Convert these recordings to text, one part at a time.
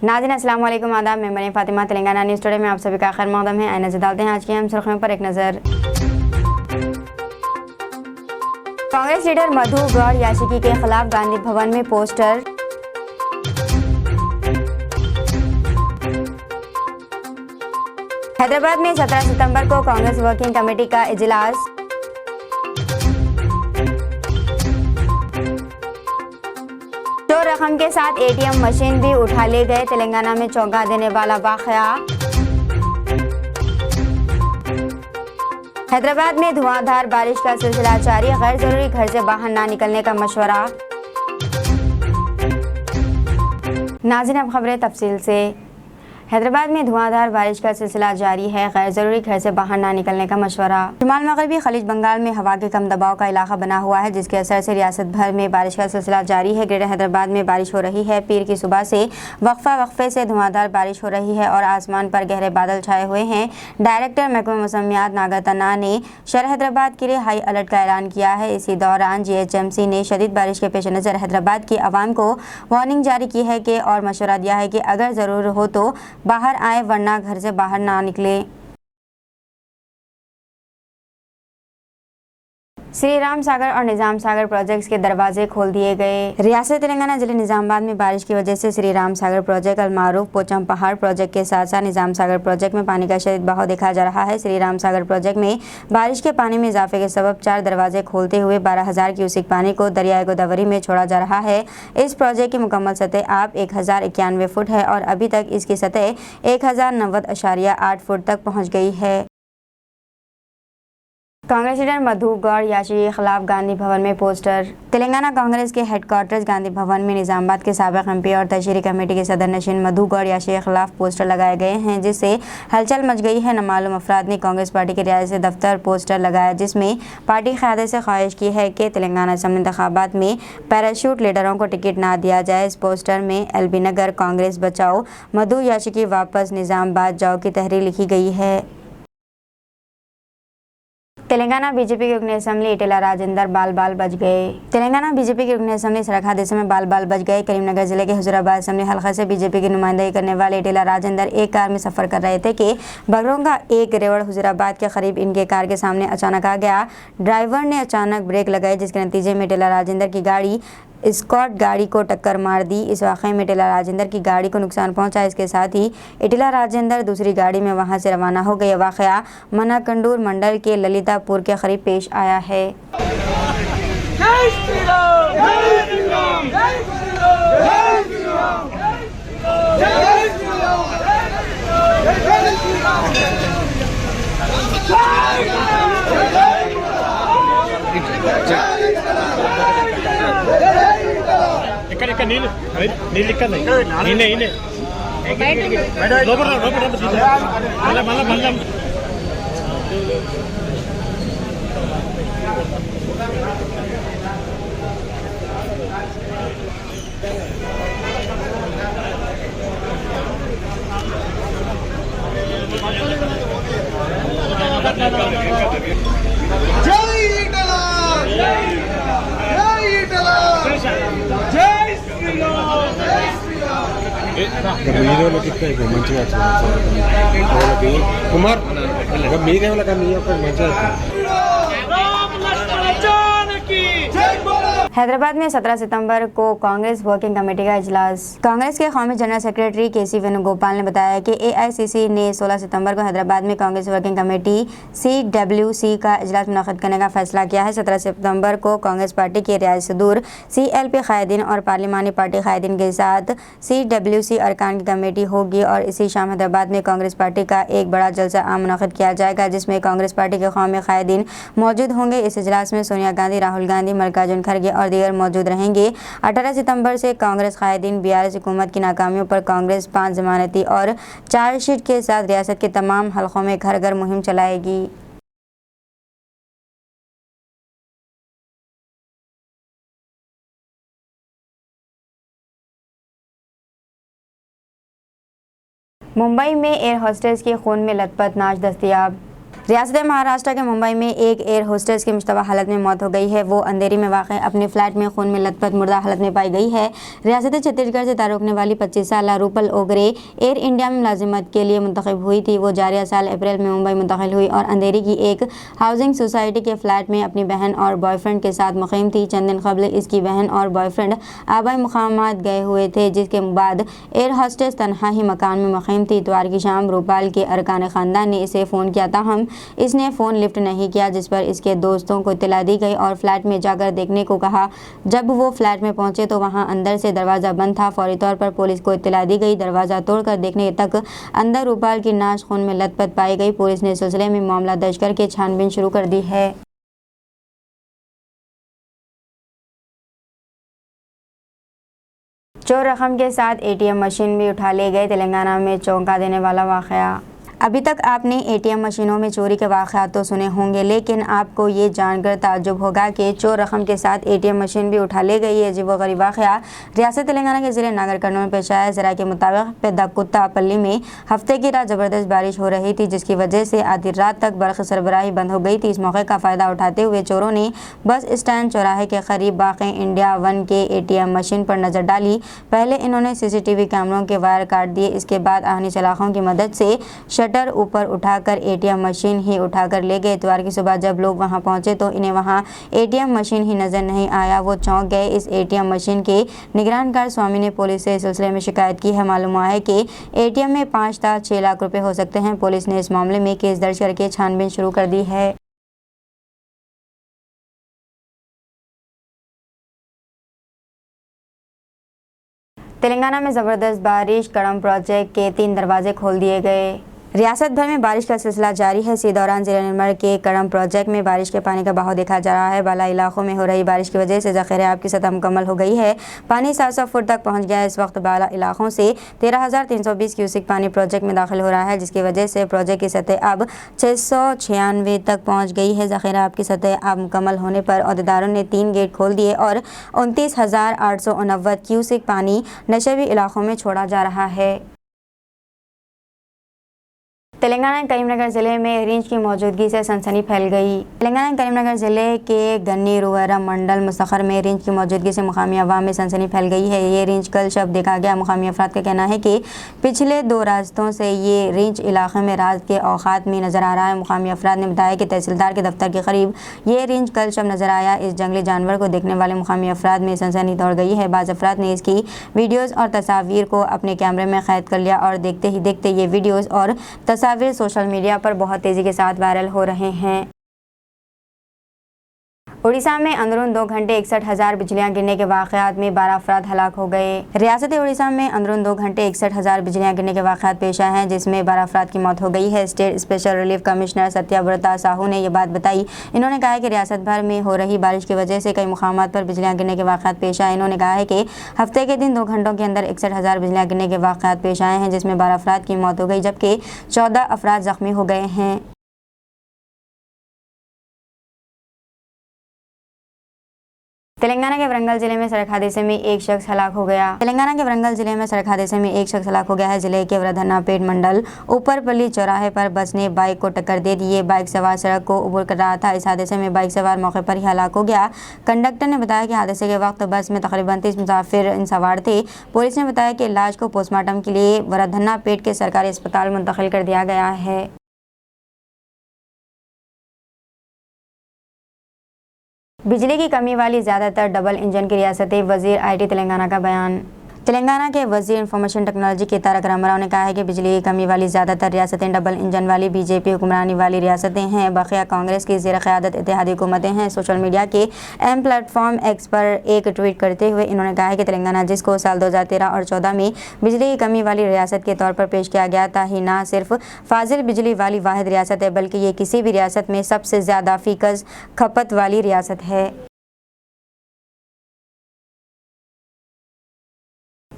नाज़रीन अस्सलाम वालेकुम, आदाब। मैं मरीम फातिमा, तेलंगाना न्यूज़ टुडे में आप सभी का खैर मक़दम है। आइए नज़र डालते हैं आज की अहम सुर्खियों पर एक नज़र। कांग्रेस लीडर मधु गौड़ याशिकी के खिलाफ गांधी भवन में पोस्टर। हैदराबाद में 17 सितंबर को कांग्रेस वर्किंग कमेटी का इजलास। चोर रकम के साथ एटीएम मशीन भी उठा ले गए, तेलंगाना में चौंका देने वाला वाकया। हैदराबाद में धुआंधार बारिश का सिलसिला जारी, गैर जरूरी घर से बाहर ना निकलने का मशवरा। नाज़रीन अब खबरें तफसील से। हैदराबाद में धुआंधार बारिश का सिलसिला जारी है, गैर जरूरी घर से बाहर ना निकलने का मशवरा। शुमाल मगरबी खलीज बंगाल में हवा के कम दबाव का इलाका बना हुआ है, जिसके असर से रियासत भर में बारिश का सिलसिला जारी है। ग्रेटर हैदराबाद में बारिश हो रही है। पीर की सुबह से वक्फे से धुआंधार बारिश हो रही है और आसमान पर गहरे बादल छाए हुए हैं। डायरेक्टर महकमा मौसमियात नागर तन्ना ने शहर हैदराबाद के लिए हाई अलर्ट का ऐलान किया है। इसी दौरान GHMC ने शदीद बारिश के पेश नज़र हैदराबाद की आवाम को वार्निंग जारी की है कि और मशवरा दिया है कि अगर ज़रूर हो तो बाहर आए, वरना घर से बाहर ना निकले। श्री राम सागर और निजाम सागर प्रोजेक्ट्स के दरवाजे खोल दिए गए। रियासत तेलंगाना जिले निजामाबाद में बारिश की वजह से श्री राम सागर प्रोजेक्ट, अलमारूफ पोचम पहाड़ प्रोजेक्ट के साथ साथ निजाम सागर प्रोजेक्ट में पानी का शदीद बहाव देखा जा रहा है। श्री राम सागर प्रोजेक्ट में बारिश के पानी में इजाफे के सबब 4 दरवाजे खोलते हुए 12,000 क्यूसिक पानी को दरियाए गोदावरी में छोड़ा जा रहा है। इस प्रोजेक्ट की मुकम्मल सतह आप 1091 फुट है और अभी तक इसकी सतह 1090.8 फुट तक पहुँच गई है। कांग्रेस लीडर मधु गौड़ याशिकी के खिलाफ गांधी भवन में पोस्टर। तेलंगाना कांग्रेस के हेडक्वार्टर्स गांधी भवन में निजामाबाद के साबिक MP और तशरीह कमेटी के सदर नशीन मधु गौड़ याशिकी के खिलाफ पोस्टर लगाए गए हैं, जिससे हलचल मच गई है। नामालूम अफराद ने कांग्रेस पार्टी के रियासती दफ्तर पोस्टर लगाया, जिसमें पार्टी क़यादत से ख्वाहिश की है कि तेलंगाना असम्बली इंतखाबात में पैराशूट लीडरों को टिकट ना दिया जाए। इस पोस्टर में LB नगर कांग्रेस बचाओ, मधु याशिकी वापस, निजामाबाद जाओ की तहरीर लिखी गई है। तेलंगाना बीजेपी के रुकन असम्बली इटेला राजेंद्र बाल बच गए। तेलंगाना बीजेपी के रुकन असम्बली सड़क हादसे में बाल बच गए। करीमनगर जिले के हुजूराबाद असम्बली हल्का से बीजेपी की नुमाइंदगी करने वाले इटेला राजेंद्र एक कार में सफर कर रहे थे कि बगरों का एक रेवड़ हुजूराबाद के करीब इनके कार के सामने अचानक आ गया। ड्राइवर ने अचानक ब्रेक लगाई, जिसके नतीजे में इटेला राजेंद्र की गाड़ी स्कॉट गाड़ी को टक्कर मार दी। इस वाक़े में इटेला राजेंद्र की गाड़ी को नुकसान पहुंचा। इसके साथ ही इटेला राजेंद्र दूसरी गाड़ी में वहां से रवाना हो गए। वाक़या मनाकंडूर मंडल के ललितापुर के करीब पेश आया है। जय श्री राम, जय श्री राम, जय श्री राम, जय श्री राम, जय श्री राम, जय श्री राम, ఇక్కడ నీళ్ళు ఇక్కడ ఈయనే లోపల మళ్ళా మీదేవులకి మంచిగా కుమార్ మీదేవులకి మీ యొక్క మంచిగా हैदराबाद में 17 सितंबर को कांग्रेस वर्किंग कमेटी का इजलास। कांग्रेस के कौमी जनरल सेक्रेटरी KC वेणुगोपाल ने बताया कि AICC ने 16 सितंबर को हैदराबाद में कांग्रेस वर्किंग कमेटी CWC का इजलास मुनक़िद करने का फैसला किया है। 17 सितंबर को कांग्रेस पार्टी के रियासती सदर CLP कायदीन और पार्लिमानी पार्टी कायदीन के साथ CWC अरकान की कमेटी होगी और इसी शाम हैदराबाद में कांग्रेस पार्टी का एक बड़ा जलसा आम मुनक़िद किया जाएगा, जिसमें कांग्रेस पार्टी के कौमी कायदीन मौजूद होंगे। इस इजलास में सोनिया गांधी, राहुल गांधी, मल्लिकार्जुन खड़गे और दीगर मौजूद रहेंगे। 18 सितंबर से कांग्रेस कायदीन BRS हुकूमत की नाकामियों पर कांग्रेस 5 जमानती और चार्जशीट के साथ रियासत के तमाम हलकों में घर घर मुहिम चलाएगी। मुंबई में एयर होस्टेस के खून में लथपथ नाच दस्तयाब। रियासत महाराष्ट्र के मुंबई में एक एयर होस्टेस की मुश्तबा हालत में मौत हो गई है। वो अंधेरी में वाक़ अपने फ्लैट में खून में लथपथ मुर्दा हालत में पाई गई है। रियासत छत्तीसगढ़ से ताल्लुक़ रखने वाली 25 साल रूपल ओगरे एयर इंडिया में मुलाजिमत के लिए मुंतखब हुई थी। वो जारिया साल अप्रैल में मुंबई मुंतकिल हुई और अंधेरी की एक हाउसिंग सोसाइटी के फ्लैट में अपनी बहन और बॉयफ्रेंड के साथ मुक़ीम थी। चंद दिन कबल इसकी बहन और बॉयफ्रेंड आबाई मुकामात गए हुए थे, जिसके बाद एयर होस्टेस तनहा ही मकान में मुक़ीम थी। इतवार की शाम रूपाल के अरकान ख़ानदान ने इसे फ़ोन किया, ताहम इसने फ़ोन लिफ्ट नहीं किया, जिस पर इसके दोस्तों को इत्तला दी गई और फ्लैट में जाकर देखने को कहा। जब वो फ्लैट में पहुंचे तो वहां अंदर से दरवाज़ा बंद था। फौरी तौर पर पुलिस को इत्तला दी गई। दरवाज़ा तोड़कर देखने तक अंदर रूपाल की नाश खून में लथपथ पाई गई। पुलिस ने इस सिलसिले में मामला दर्ज करके छानबीन शुरू कर दी है। चोर रकम के साथ एटीएम मशीन भी उठा ले गए। तेलंगाना में चौंका देने वाला वाक़या। अभी तक आपने एटीएम मशीनों में चोरी के वाक़यात तो सुने होंगे, लेकिन आपको ये जानकर ताज्जुब होगा कि चोर रकम के साथ एटीएम मशीन भी उठा ले गई है। अजीब व गरीब वाक़या रियासत तेलंगाना के ज़िले नागर कर्नूल में पेश आया। ज़रा के मुताबिक पेद्दाकुत्ता पल्ली में हफ्ते की रात ज़बरदस्त बारिश हो रही थी, जिसकी वजह से आधी रात तक बर्क़ सरबराही बंद हो गई थी। इस मौके का फ़ायदा उठाते हुए चोरों ने बस स्टैंड चौराहे के करीब वाक़ इंडिया वन के एटीएम मशीन पर नज़र डाली। पहले इन्होंने CCTV कैमरों के वायर काट दिए। इसके बाद आहनी सलाखों की मदद से शटर ऊपर उठाकर एटीएम मशीन ही उठाकर ले गए। इतवार की सुबह जब लोग वहां पहुंचे तो इन्हें वहां एटीएम मशीन ही नजर नहीं आया। वो चौंक गए। इस एटीएम मशीन के निगरानकार स्वामी ने पुलिस से इस सिलसिले में शिकायत की है। मालूम हुआ है कि एटीएम में 5 था 6 लाख रुपए हो सकते हैं। पुलिस ने इस मामले में केस दर्ज करके छानबीन शुरू कर दी है। तेलंगाना में ज़बरदस्त बारिश, कड़म प्रोजेक्ट के 3 दरवाजे खोल दिए गए। रियासत भर में बारिश का सिलसिला जारी है। इसी दौरान जिला निर्मल के कड़म प्रोजेक्ट में बारिश के पानी का बहाव देखा जा रहा है। बाला इलाकों में हो रही बारिश की वजह से ज़ख़ीरे आब की सतह मुकम्मल हो गई है। पानी 700 फुट तक पहुंच गया है। इस वक्त बाला इलाकों से 13,320 क्यूसिक पानी प्रोजेक्ट में दाखिल हो रहा है, जिसकी वजह से प्रोजेक्ट की सतह अब 696 तक पहुँच गई है। ज़ख़ीरे आब की सतह अब मुकम्मल होने पर अहदेदारों ने 3 गेट खोल दिए और 29,889 क्यूसिक पानी नशेबी इलाकों में छोड़ा जा रहा है। तेलंगाना के करीमनगर ज़िले में रेंज की मौजूदगी से सनसनी फैल गई। तेलंगाना के करीमनगर ज़िले के गन्नी रुवेरा मंडल मुस्तखर में रेंज की मौजूदगी से मुकामी अवाम में सनसनी फैल गई है। ये रेंज कल शब देखा गया। मुकामी अफराद का कहना है कि पिछले 2 रास्तों से ये रेंज इलाके में रात के औकात में नज़र आ रहा है। मुकामी अफराद ने बताया कि तहसीलदार के दफ्तर के करीब ये रेंज कल शब नज़र आया। इस जंगली जानवर को देखने वाले मुकामी अफराद में सनसनी दौड़ गई है। बाज़ अफराद ने इसकी वीडियोज़ और तस्वीर को अपने कैमरे में कैद कर लिया और देखते ही देखते ये वीडियोज़ और तस्वीर सोशल मीडिया पर बहुत तेज़ी के साथ वायरल हो रहे हैं। उड़ीसा में अंदरून 2 घंटे 61,000 बिजलियां गिरने के वाक़यात में 12 अफराद हलाक हो गए। रियासत उड़ीसा में अंदरून 2 घंटे 61,000 बिजलियां गिरने के वाक़यात पेश आए हैं, जिसमें 12 अफराद की मौत हो गई है। State special relief commissioner Satyabrata Sahu ने यह बात बताई। इन्होंने कहा कि रियासत भर में हो रही बारिश की वजह से कई मुकामात पर बिजलियां गिरने के वाक़यात पेश आए। इन्होंने कहा है कि हफ्ते के दिन 2 घंटों के अंदर 61,000 बिजलियां गिरने के वाक़यात पेश आए हैं, जिसमें 12 अफराद की मौत हो गई, जबकि 14 अफराद ज़ख्मी हो गए हैं। तेलंगाना के वरंगल जिले में सड़क हादसे में एक शख्स हलाक हो गया। तेलंगाना के वरंगल जिले में सड़क हादसे में एक शख्स हलाक हो गया है। जिले के वरधन्नापेट मंडल ऊपरपल्ली चौराहे पर बस ने बाइक को टक्कर दे दी। ये बाइक सवार सड़क को उबूर कर रहा था। इस हादसे में बाइक सवार मौके पर ही हलाक हो गया। कंडक्टर ने बताया कि हादसे के वक्त बस में तकरीबन 30 मुसाफिर सवार थे। पुलिस ने बताया कि लाश को पोस्टमार्टम के लिए वरधन्नापेट के सरकारी अस्पताल मुंतकिल कर दिया गया है। बिजली की कमी वाली ज़्यादातर डबल इंजन की रियासतें, वज़ीर IT तेलंगाना का बयान। तेलंगाना के वज़ीर इंफॉर्मेशन टेक्नोलॉजी के तारक रामाराव ने कहा है कि बिजली की कमी वाली ज़्यादातर रियासतें डबल इंजन वाली BJP हुक्मरानी वाली रियासतें हैं। बकिया कांग्रेस की ज़ेर क़यादत इत्तेहादी हुकूमतें हैं। सोशल मीडिया के अहम प्लेटफॉर्म X पर एक ट्वीट करते हुए इन्होंने कहा है कि तेलंगाना, जिसको साल 2013 और 14 में बिजली की कमी वाली रियासत के तौर पर पेश किया गया था, ही ना सिर्फ फाजिल बिजली वाली वाहिद रियासत है, बल्कि ये किसी भी रियासत में सबसे ज़्यादा फ़ीसद खपत वाली रियासत है।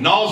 9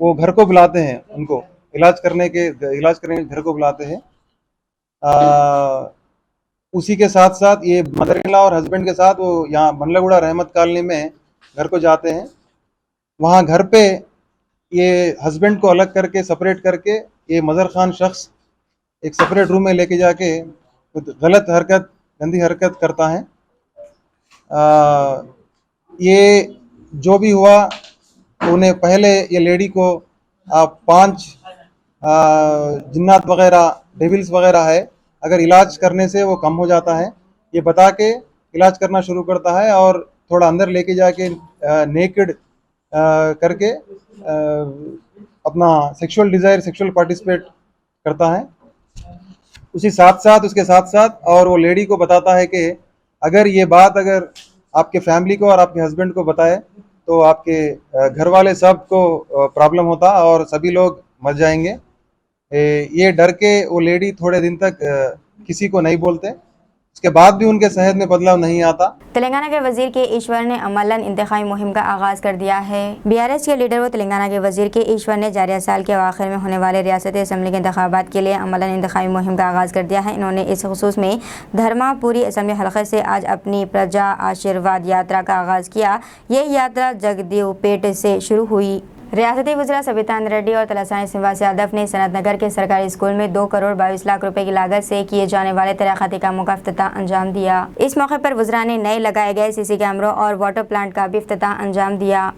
वो घर को बुलाते हैं, उनको इलाज करने घर को बुलाते हैं। उसी के साथ साथ ये मदर इन लॉ और हस्बैंड के साथ वो यहाँ बनलागुड़ा रहमत कॉलोनी में घर को जाते हैं। वहाँ घर पे ये हस्बैंड को अलग करके सेपरेट करके ये मज़र खान शख्स एक सेपरेट रूम में लेके जाके गंदी हरकत करता है। ये जो भी हुआ, उन्हें पहले ये लेडी को 5 जिन्नात वगैरह डेविल्स वगैरह है, अगर इलाज करने से वो कम हो जाता है, ये बता के इलाज करना शुरू करता है और थोड़ा अंदर लेके जाके नेकेड करके अपना सेक्सुअल पार्टिसिपेट करता है। उसके साथ साथ और वो लेडी को बताता है कि अगर ये बात अगर आपके फैमिली को और आपके हस्बैंड को बताए तो आपके घर वाले सब को प्रॉब्लम होता और सभी लोग मर जाएंगे। ये डर के वो लेडी थोड़े दिन तक किसी को नहीं बोलते, उसके बाद भी उनके सेहत में बदलाव नहीं आता। तेलंगाना के वजीर के ईश्वर ने अमलन इंतखामी मुहिम का आगाज कर दिया है। बीआरएस के लीडर व तेलंगाना के वजीर के ईश्वर ने जारिया साल के आखिर में होने वाले रियासती असम्बली के इंतखाबात के लिए अमलन इंतखामी मुहिम का आगाज कर दिया है। इन्होंने इस खुसूस में धर्मापुरी असम्बली हलके से आज अपनी प्रजा आशीर्वाद यात्रा का आगाज किया। ये यात्रा जगदेवपेट से शुरू हुई। रियासती वज़ीर सबिता रेड्डी और तलसानी श्रीनिवास यादव ने सनत नगर के सरकारी स्कूल में 2 करोड़ 22 लाख रुपए की लागत से किए जाने वाले तराक़ाती कामों का इफ्तिताह अंजाम दिया। इस मौके पर वज़रा ने नए लगाए गए सीसी कैमरों और वाटर प्लांट का भी इफ्तिताह अंजाम दिया।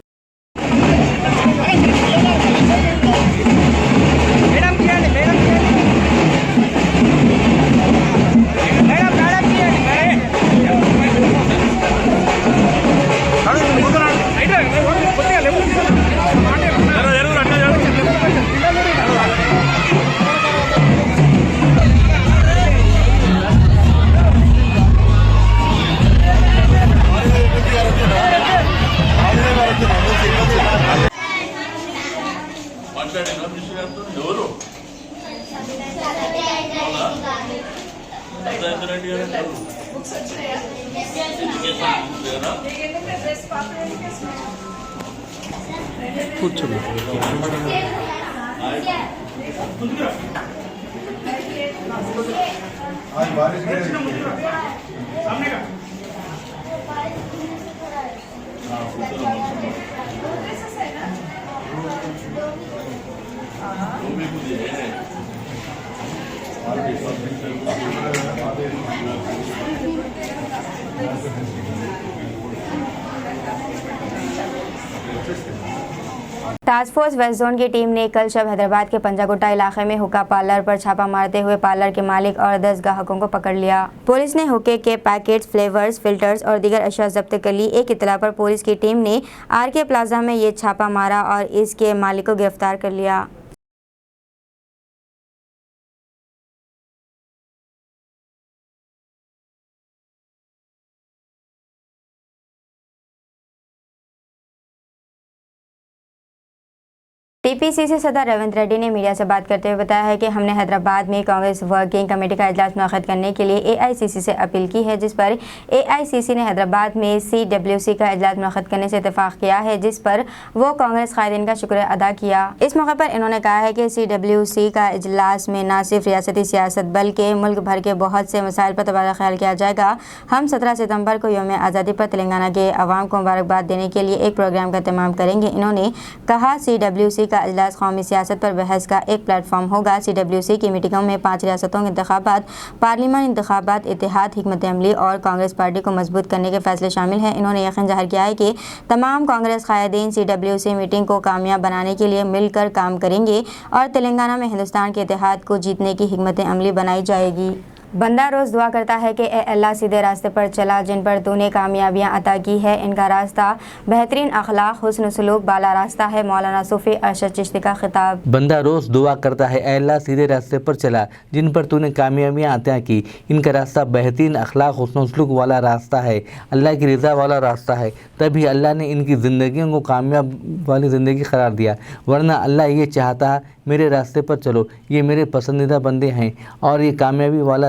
टास्क फोर्स वेस्ट जोन की टीम ने कल शब हैदराबाद के पंजागुट्टा इलाके में हुक्का पार्लर पर छापा मारते हुए पार्लर के मालिक और 10 ग्राहकों को पकड़ लिया। पुलिस ने हुक्के के पैकेट्स, फ्लेवर्स, फिल्टर्स और दीगर अशिया जब्त कर ली। एक इत्तला पर पुलिस की टीम ने आरके प्लाजा में ये छापा मारा और इसके मालिक को गिरफ्तार कर लिया। टीपीसीसी सदर रविंद्र रेड्डी ने मीडिया से बात करते हुए बताया है कि हमने हैदराबाद में कांग्रेस वर्किंग कमेटी का इजलास मुनअक़िद करने के लिए एआईसीसी से अपील की है, जिस पर एआईसीसी ने हैदराबाद में सीडब्ल्यूसी का इजलास मुनअक़िद करने से इत्तेफाक किया है, जिस पर वो कांग्रेस कायदीन का शुक्रिया अदा किया। इस मौके पर इन्होंने कहा है कि सीडब्ल्यूसी का इजलास में न सिर्फ रियासती सियासत बल्कि मुल्क भर के बहुत से मसाइल पर तबादला ख्याल किया जाएगा। हम 17 सितम्बर को यौम आज़ादी पर तेलंगाना के अवाम को मुबारकबाद देने के लिए एक प्रोग्राम का एहतमाम करेंगे। इन्होंने कहा सीडब्ल्यूसी का इजलास कौमी सियासत पर बहस का एक प्लेटफॉर्म होगा। सीडब्ल्यूसी की मीटिंगों में 5 रियासतों के इंतखाबात, पार्लियामान इंतखाबात, इत्तेहाद, हिकमत अमली और कांग्रेस पार्टी को मजबूत करने के फैसले शामिल हैं। इन्होंने यकीन ज़ाहिर किया है कि तमाम कांग्रेस कायदीन सीडब्ल्यूसी मीटिंग को कामयाब बनाने के लिए मिलकर काम करेंगे और तेलंगाना में हिंदुस्तान के इत्तेहाद को जीतने की हिकमत अमली बनाई जाएगी। बंदा रोज़ दुआ करता है कि ए अल्लाह सीधे रास्ते पर चला, जिन पर तूने कामयाबियाँ अता की है। इनका रास्ता बेहतरीन अखलाक, हुस्न सलूक, बाला रास्ता है। मौलाना सूफी अरशद चिश्ती का खिताब। बंदा रोज़ दुआ करता है, ए अल्लाह सीधे रास्ते पर चला, जिन पर तूने कामयाबियाँ अता की। इनका रास्ता बेहतरीन अखलाक, हुस्न सलूक वाला रास्ता है, अल्लाह की रज़ा वाला रास्ता है। तभी अल्लाह ने इनकी ज़िंदगियों को कामयाब वाली ज़िंदगी करार दिया, वरना अल्लाह ये चाहता मेरे रास्ते पर चलो, ये मेरे पसंदीदा बंदे हैं और ये कामयाबी वाला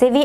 CV